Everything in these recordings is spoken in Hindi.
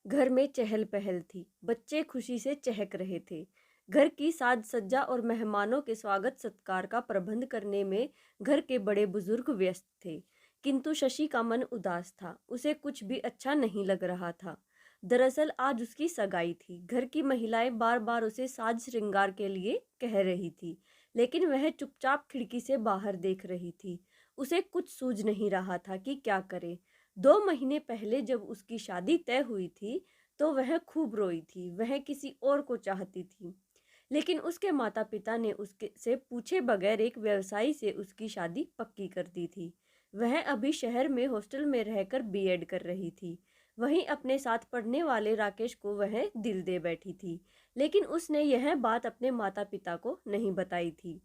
घर में चहल पहल थी। बच्चे खुशी से चहक रहे थे। घर की साज सज्जा और मेहमानों के स्वागत सत्कार का प्रबंध करने में घर के बड़े बुजुर्ग व्यस्त थे। किंतु शशि का मन उदास था। उसे कुछ भी अच्छा नहीं लग रहा था। दरअसल आज उसकी सगाई थी। घर की महिलाएं बार बार उसे साज श्रृंगार के लिए कह रही थी, लेकिन वह चुपचाप खिड़की से बाहर देख रही थी। उसे कुछ सूझ नहीं रहा था कि क्या करे। 2 महीने पहले जब उसकी शादी तय हुई थी तो वह खूब रोई थी। वह किसी और को चाहती थी, लेकिन उसके माता पिता ने उसके से पूछे बगैर एक व्यवसायी से उसकी शादी पक्की कर दी थी। वह अभी शहर में हॉस्टल में रहकर बीएड कर रही थी। वहीं अपने साथ पढ़ने वाले राकेश को वह दिल दे बैठी थी, लेकिन उसने यह बात अपने माता पिता को नहीं बताई थी,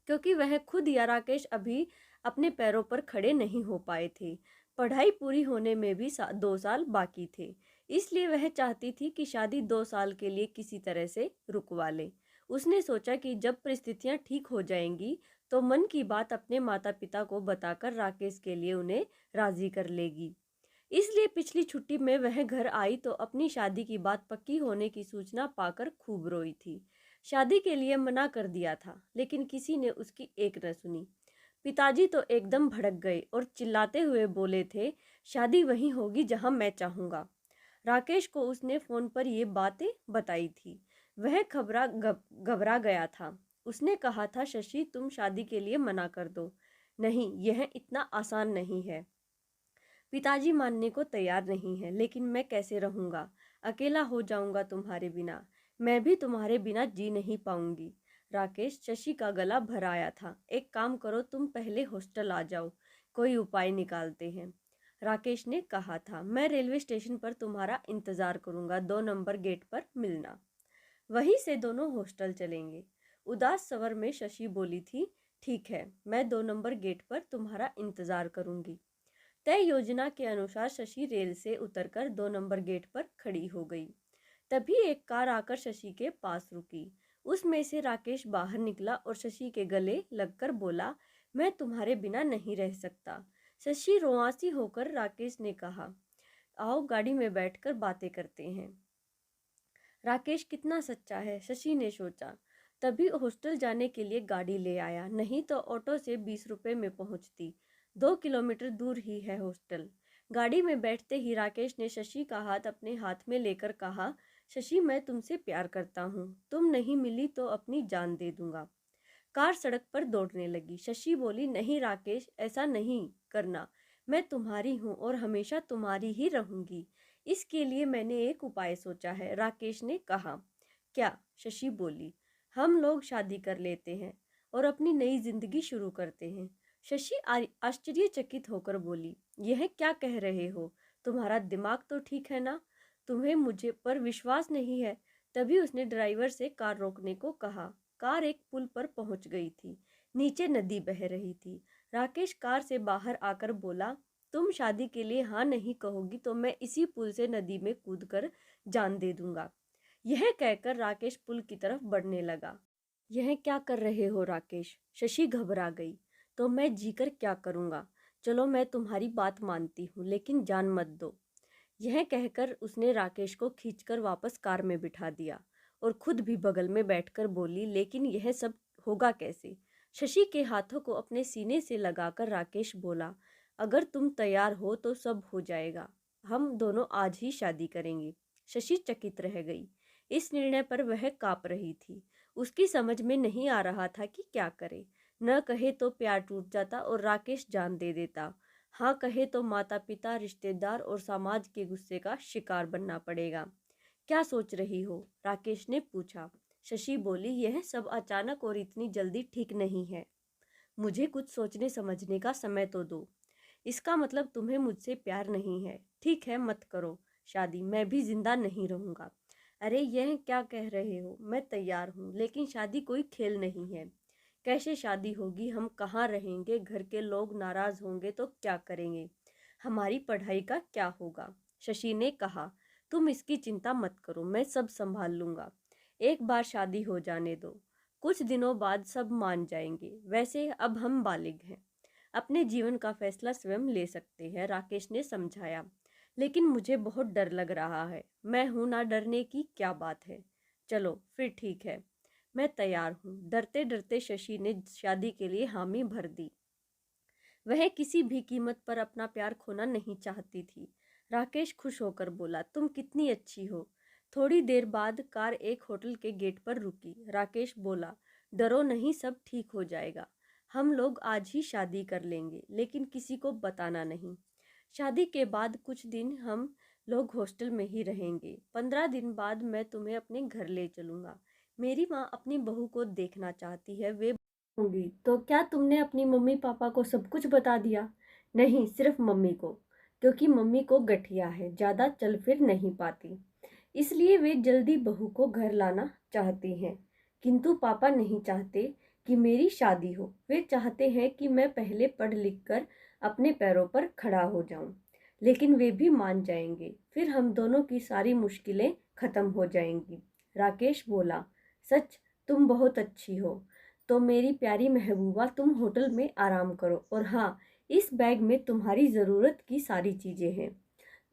क्योंकि वह खुद या राकेश अभी अपने पैरों पर खड़े नहीं हो पाए थे। पढ़ाई पूरी होने में भी 2 साल बाकी थे। इसलिए वह चाहती थी कि शादी 2 साल के लिए किसी तरह से रुकवा ले। उसने सोचा कि जब परिस्थितियां ठीक हो जाएंगी तो मन की बात अपने माता पिता को बताकर राकेश के लिए उन्हें राजी कर लेगी। इसलिए पिछली छुट्टी में वह घर आई तो अपनी शादी की बात पक्की होने की सूचना पाकर खूब रोई थी। शादी के लिए मना कर दिया था, लेकिन किसी ने उसकी एक न सुनी। पिताजी तो एकदम भड़क गए और चिल्लाते हुए बोले थे, शादी वहीं होगी जहां मैं चाहूंगा। राकेश को उसने फोन पर ये बातें बताई थी। वह घबरा गया था। उसने कहा था, शशि तुम शादी के लिए मना कर दो। नहीं, यह इतना आसान नहीं है। पिताजी मानने को तैयार नहीं है, लेकिन मैं कैसे रहूंगा? अकेला हो जाऊंगा तुम्हारे बिना। मैं भी तुम्हारे बिना जी नहीं पाऊंगी। राकेश, शशि का गला भर आया था। एक काम करो, तुम पहले हॉस्टल आ जाओ, कोई उपाय निकालते हैं। राकेश ने कहा था, मैं रेलवे स्टेशन पर तुम्हारा इंतजार करूंगा, 2 नंबर गेट पर मिलना। वहीं से दोनों हॉस्टल चलेंगे। उदास स्वर में शशि बोली थी, ठीक है, मैं 2 नंबर गेट पर तुम्हारा इंतजार करूंगी। तय योजना के अनुसार शशि रेल से उतरकर 2 नंबर गेट पर खड़ी हो गई। तभी एक कार आकर शशि के पास रुकी। उसमें से राकेश बाहर निकला और शशि के गले लगकर बोला, मैं तुम्हारे बिना नहीं रह सकता। शशि रोआसी होकर राकेश ने कहा, आओ गाड़ी में बैठकर बातें करते हैं। राकेश कितना सच्चा है, शशि ने सोचा। तभी हॉस्टल जाने के लिए गाड़ी ले आया, नहीं तो ऑटो से 20 रुपए में पहुंचती। 2 किलोमीटर दूर ही है हॉस्टल। गाड़ी में बैठते ही राकेश ने शशि का हाथ अपने हाथ में लेकर कहा, शशि मैं तुमसे प्यार करता हूँ, तुम नहीं मिली तो अपनी जान दे दूंगा। कार सड़क पर दौड़ने लगी। शशि बोली, नहीं राकेश, ऐसा नहीं करना। मैं तुम्हारी हूँ और हमेशा तुम्हारी ही रहूंगी। इसके लिए मैंने एक उपाय सोचा है, राकेश ने कहा। क्या? शशि बोली, हम लोग शादी कर लेते हैं और अपनी नई जिंदगी शुरू करते हैं। शशि आश्चर्यचकित होकर बोली, यह क्या कह रहे हो? तुम्हारा दिमाग तो ठीक है ना? तुम्हें मुझे पर विश्वास नहीं है? तभी उसने ड्राइवर से कार रोकने को कहा। कार एक पुल पर पहुंच गई थी। नीचे नदी बह रही थी। राकेश कार से बाहर आकर बोला, तुम शादी के लिए हाँ नहीं कहोगी तो मैं इसी पुल से नदी में कूदकर जान दे दूंगा। यह कहकर राकेश पुल की तरफ बढ़ने लगा। यह क्या कर रहे हो राकेश? शशि घबरा गई। तो मैं जीकर क्या करूंगा? चलो मैं तुम्हारी बात मानती हूँ, लेकिन जान मत दो। यह कहकर उसने राकेश को खींचकर वापस कार में बिठा दिया और खुद भी बगल में बैठकर बोली, लेकिन यह सब होगा कैसे? शशि के हाथों को अपने सीने से लगाकर राकेश बोला, अगर तुम तैयार हो तो सब हो जाएगा। हम दोनों आज ही शादी करेंगे। शशि चकित रह गई। इस निर्णय पर वह कांप रही थी। उसकी समझ में नहीं आ रहा था कि क्या करे। न कहे तो प्यार टूट जाता और राकेश जान दे देता। हाँ कहे तो माता पिता, रिश्तेदार और समाज के गुस्से का शिकार बनना पड़ेगा। क्या सोच रही हो? राकेश ने पूछा। शशि बोली, यह सब अचानक और इतनी जल्दी ठीक नहीं है। मुझे कुछ सोचने समझने का समय तो दो। इसका मतलब तुम्हें मुझसे प्यार नहीं है? ठीक है, मत करो शादी, मैं भी जिंदा नहीं रहूंगा। अरे यह क्या कह रहे हो? मैं तैयार हूँ, लेकिन शादी कोई खेल नहीं है। कैसे शादी होगी? हम कहाँ रहेंगे? घर के लोग नाराज होंगे तो क्या करेंगे? हमारी पढ़ाई का क्या होगा? शशि ने कहा, तुम इसकी चिंता मत करो, मैं सब संभाल लूंगा। एक बार शादी हो जाने दो, कुछ दिनों बाद सब मान जाएंगे। वैसे अब हम बालिग हैं, अपने जीवन का फैसला स्वयं ले सकते हैं, राकेश ने समझाया। लेकिन मुझे बहुत डर लग रहा है। मैं हूं ना, डरने की क्या बात है। चलो फिर ठीक है, मैं तैयार हूँ। डरते डरते शशि ने शादी के लिए हामी भर दी। वह किसी भी कीमत पर अपना प्यार खोना नहीं चाहती थी। राकेश खुश होकर बोला, तुम कितनी अच्छी हो। थोड़ी देर बाद कार एक होटल के गेट पर रुकी। राकेश बोला, डरो नहीं, सब ठीक हो जाएगा। हम लोग आज ही शादी कर लेंगे, लेकिन किसी को बताना नहीं। शादी के बाद कुछ दिन हम लोग हॉस्टल में ही रहेंगे। 15 दिन बाद मैं तुम्हें अपने घर ले चलूंगा। मेरी माँ अपनी बहू को देखना चाहती है, वे होंगी। तो क्या तुमने अपनी मम्मी पापा को सब कुछ बता दिया? नहीं, सिर्फ मम्मी को, क्योंकि मम्मी को गठिया है, ज़्यादा चल फिर नहीं पाती, इसलिए वे जल्दी बहू को घर लाना चाहती हैं। किंतु पापा नहीं चाहते कि मेरी शादी हो। वे चाहते हैं कि मैं पहले पढ़ लिख कर अपने पैरों पर खड़ा हो जाऊं। लेकिन वे भी मान जाएंगे, फिर हम दोनों की सारी मुश्किलें खत्म हो जाएंगी। राकेश बोला, सच, तुम बहुत अच्छी हो। तो मेरी प्यारी महबूबा, तुम होटल में आराम करो, और हाँ, इस बैग में तुम्हारी ज़रूरत की सारी चीज़ें हैं।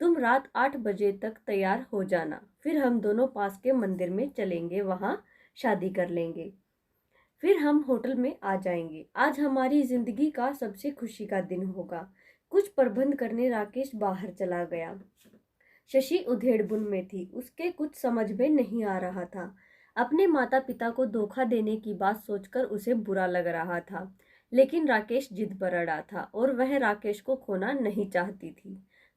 तुम रात 8 बजे तक तैयार हो जाना, फिर हम दोनों पास के मंदिर में चलेंगे, वहाँ शादी कर लेंगे। फिर हम होटल में आ जाएंगे। आज हमारी जिंदगी का सबसे खुशी का दिन होगा। कुछ प्रबंध करने राकेश बाहर चला गया। शशि उधेड़बुन में थी। उसके कुछ समझ में नहीं आ रहा था। अपने माता पिता को धोखा देने की बात सोचकर उसे बुरा लग रहा था, लेकिन राकेश जिद पर अड़ा था और वह राकेश को खोना नहीं चाहती थी।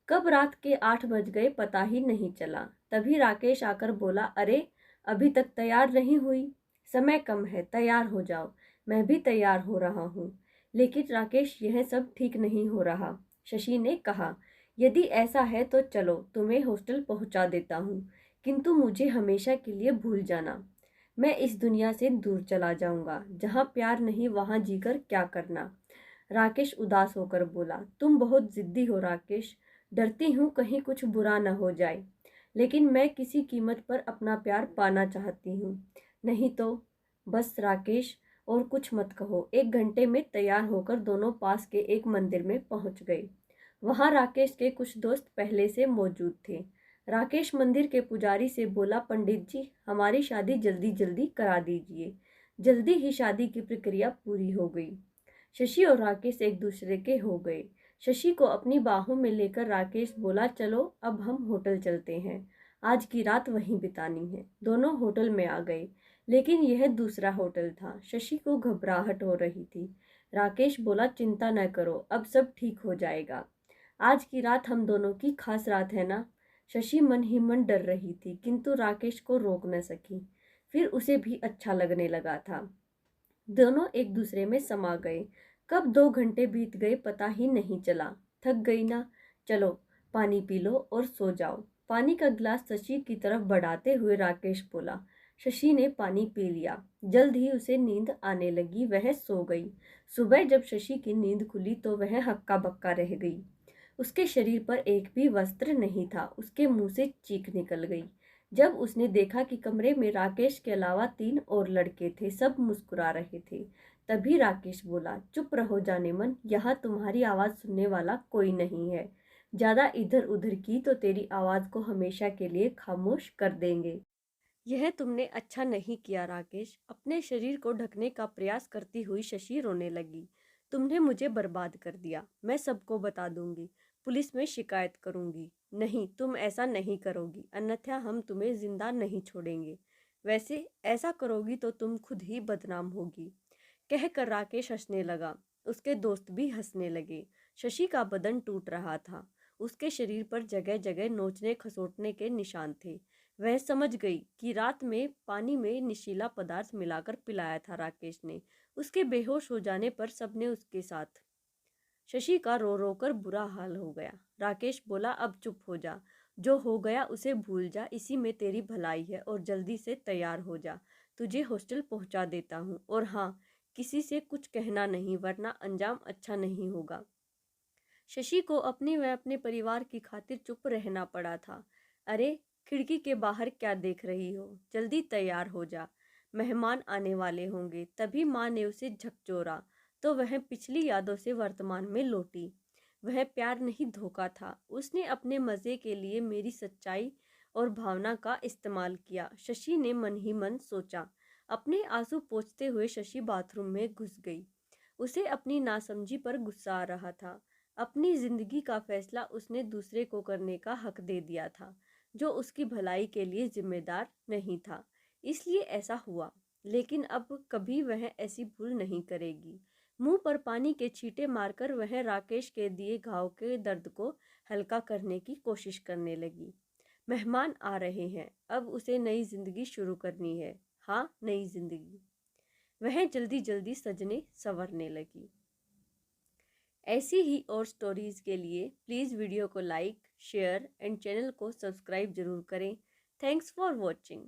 कब रात के 8 बज गए पता ही नहीं चला। तभी राकेश आकर बोला, अरे, अभी तक तैयार नहीं हुई? समय कम है, तैयार हो जाओ। मैं भी तैयार हो रहा हूँ। लेकिन राकेश, यह सब ठीक नहीं हो रहा। शशि ने कहा, यदि ऐसा है तो चलो, तुम्हें हॉस्टल पहुंचा देता हूँ, किंतु मुझे हमेशा के लिए भूल जाना। मैं इस दुनिया से दूर चला जाऊंगा। जहाँ प्यार नहीं वहाँ जीकर क्या करना। राकेश उदास होकर बोला, तुम बहुत जिद्दी हो राकेश। डरती हूँ कहीं कुछ बुरा न हो जाए, लेकिन मैं किसी कीमत पर अपना प्यार पाना चाहती हूँ। नहीं तो बस राकेश, और कुछ मत कहो। 1 घंटे में तैयार होकर दोनों पास के एक मंदिर में पहुंच गए। वहां राकेश के कुछ दोस्त पहले से मौजूद थे। राकेश मंदिर के पुजारी से बोला, पंडित जी, हमारी शादी जल्दी जल्दी करा दीजिए। जल्दी ही शादी की प्रक्रिया पूरी हो गई। शशि और राकेश एक दूसरे के हो गए। शशि को अपनी बाहों में लेकर राकेश बोला, चलो अब हम होटल चलते हैं। आज की रात वहीं बितानी है। दोनों होटल में आ गए, लेकिन यह दूसरा होटल था। शशि को घबराहट हो रही थी। राकेश बोला, चिंता न करो, अब सब ठीक हो जाएगा। आज की रात हम दोनों की खास रात है ना। शशि मन ही मन डर रही थी, किंतु राकेश को रोक न सकी। फिर उसे भी अच्छा लगने लगा था। दोनों एक दूसरे में समा गए। कब 2 घंटे बीत गए पता ही नहीं चला। थक गई ना? चलो पानी पी लो और सो जाओ। पानी का गिलास शशि की तरफ बढ़ाते हुए राकेश बोला। शशि ने पानी पी लिया। जल्द ही उसे नींद आने लगी, वह सो गई। सुबह जब शशि की नींद खुली तो वह हक्का बक्का रह गई। उसके शरीर पर एक भी वस्त्र नहीं था। उसके मुंह से चीख निकल गई जब उसने देखा कि कमरे में राकेश के अलावा 3 और लड़के थे, सब मुस्कुरा रहे थे। तभी राकेश बोला, चुप रहो जाने मन, यहाँ तुम्हारी आवाज़ सुनने वाला कोई नहीं है। ज़्यादा इधर उधर की तो तेरी आवाज़ को हमेशा के लिए खामोश कर देंगे। यह तुमने अच्छा नहीं किया राकेश। अपने शरीर को ढकने का प्रयास करती हुई शशि रोने लगी। तुमने मुझे बर्बाद कर दिया। मैं सबको बता दूंगी, पुलिस में शिकायत करूंगी। नहीं, तुम ऐसा नहीं करोगी, अन्यथा हम तुम्हें जिंदा नहीं छोड़ेंगे। वैसे ऐसा करोगी तो तुम खुद ही बदनाम होगी। कहकर राकेश हंसने लगा। उसके दोस्त भी हंसने लगे। शशि का बदन टूट रहा था। उसके शरीर पर जगह जगह नोचने खसोटने के निशान थे। वह समझ गई कि रात में पानी में नशीला पदार्थ मिलाकर पिलाया था राकेश ने। उसके बेहोश हो जाने पर सबने उसके साथ। शशि का रो रो कर बुरा हाल हो गया। राकेश बोला, अब चुप हो जा। जो हो गया उसे भूल जा, इसी में तेरी भलाई है, और जल्दी से तैयार हो जा। तुझे हॉस्टल पहुंचा देता हूँ, और हाँ, किसी से कुछ कहना नहीं, वरना अंजाम अच्छा नहीं होगा। शशि को अपनी व अपने परिवार की खातिर चुप रहना पड़ा था। अरे, खिड़की के बाहर क्या देख रही हो? जल्दी तैयार हो जा, मेहमान आने वाले होंगे। तभी माँ ने उसे झकझोरा तो वह पिछली यादों से वर्तमान में लौटी। वह प्यार नहीं धोखा था। उसने अपने मज़े के लिए मेरी सच्चाई और भावना का इस्तेमाल किया। शशि ने मन ही मन सोचा। अपने आंसू पोंछते हुए शशि बाथरूम में घुस गई। उसे अपनी नासमझी पर गुस्सा आ रहा था। अपनी जिंदगी का फैसला उसने दूसरे को करने का हक दे दिया था, जो उसकी भलाई के लिए जिम्मेदार नहीं था। इसलिए ऐसा हुआ। लेकिन अब कभी वह ऐसी भूल नहीं करेगी। मुंह पर पानी के छींटे मारकर वह राकेश के दिए घाव के दर्द को हल्का करने की कोशिश करने लगी। मेहमान आ रहे हैं, अब उसे नई जिंदगी शुरू करनी है। हाँ, नई जिंदगी। वह जल्दी जल्दी सजने संवरने लगी। ऐसी ही और स्टोरीज के लिए प्लीज़ वीडियो को लाइक, शेयर एंड चैनल को सब्सक्राइब जरूर करें। Thanks for watching.